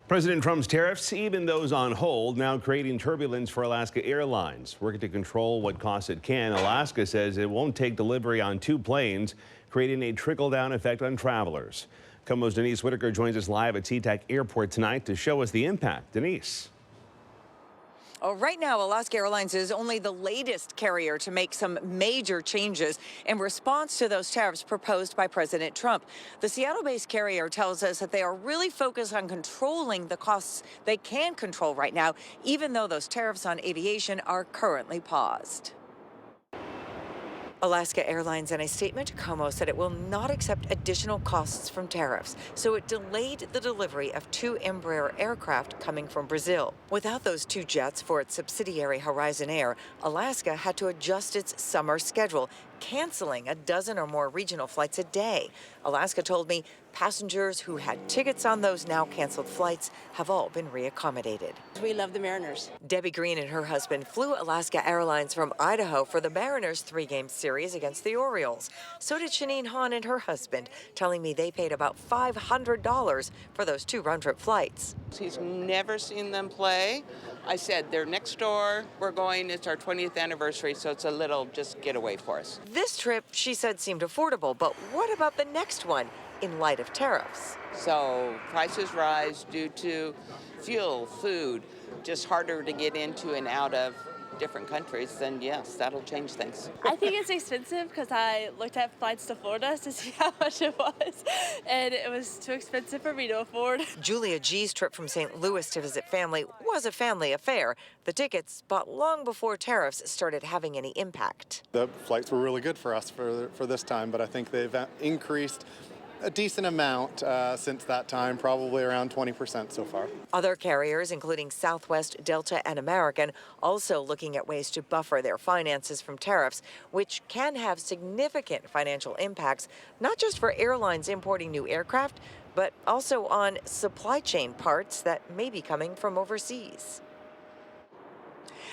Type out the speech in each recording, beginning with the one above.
President Trump's tariffs, even those on hold, now creating turbulence for Alaska Airlines. Working to control what costs it can, Alaska says it won't take delivery on 2 planes, creating a trickle-down effect on travelers. KOMO's Denise Whitaker joins us live at SeaTac Airport tonight to show us the impact. Denise. Oh, right now, Alaska Airlines is only the latest carrier to make some major changes in response to those tariffs proposed by President Trump. The Seattle-based carrier tells us that they are really focused on controlling the costs they can control right now, even though those tariffs on aviation are currently paused. Alaska Airlines, in a statement to KOMO, said it will not accept additional costs from tariffs, so it delayed the delivery of 2 Embraer aircraft coming from Brazil. Without those 2 jets for its subsidiary Horizon Air, Alaska had to adjust its summer schedule, canceling a dozen or more regional flights a day. Alaska told me passengers who had tickets on those now canceled flights have all been reaccommodated. We love the Mariners. Debbie Green and her husband flew Alaska Airlines from Idaho for the Mariners' 3-game series against the Orioles. So did Shanine Hahn and her husband, telling me they paid about $500 for those 2 round-trip flights. He's never seen them play. I said, they're next door. We're going. It's our 20th anniversary, so it's a little just getaway for us. This trip, she said, seemed affordable, but what about the next one in light of tariffs? So prices rise due to fuel, food, just harder to get into and out of different countries, then yes, that'll change things. I think it's expensive because I looked at flights to Florida to see how much it was, and it was too expensive for me to afford. Julia G's trip from St. Louis to visit family was a family affair. The tickets bought long before tariffs started having any impact. The flights were really good for us for this time, but I think they've increased a decent amount since that time, probably around 20% so far. Other carriers, including Southwest, Delta, and American, also looking at ways to buffer their finances from tariffs, which can have significant financial impacts, not just for airlines importing new aircraft, but also on supply chain parts that may be coming from overseas.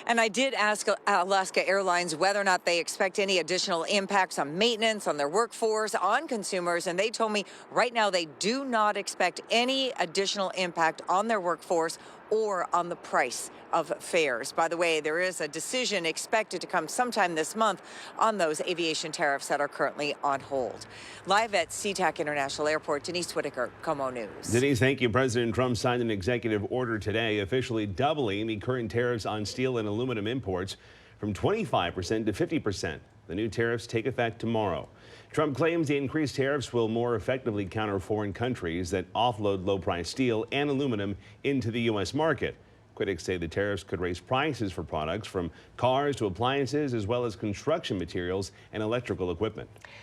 And I did ask Alaska Airlines whether or not they expect any additional impacts on maintenance, on their workforce, on consumers, and they told me right now they do not expect any additional impact on their workforce or on the price of fares. By the way, there is a decision expected to come sometime this month on those aviation tariffs that are currently on hold. Live at SeaTac International Airport, Denise Whitaker, KOMO News. Denise, thank you. President Trump signed an executive order today officially doubling the current tariffs on steel and aluminum imports from 25% to 50%. The new tariffs take effect tomorrow. Trump claims the increased tariffs will more effectively counter foreign countries that offload low-priced steel and aluminum into the U.S. market. Critics say the tariffs could raise prices for products from cars to appliances, as well as construction materials and electrical equipment.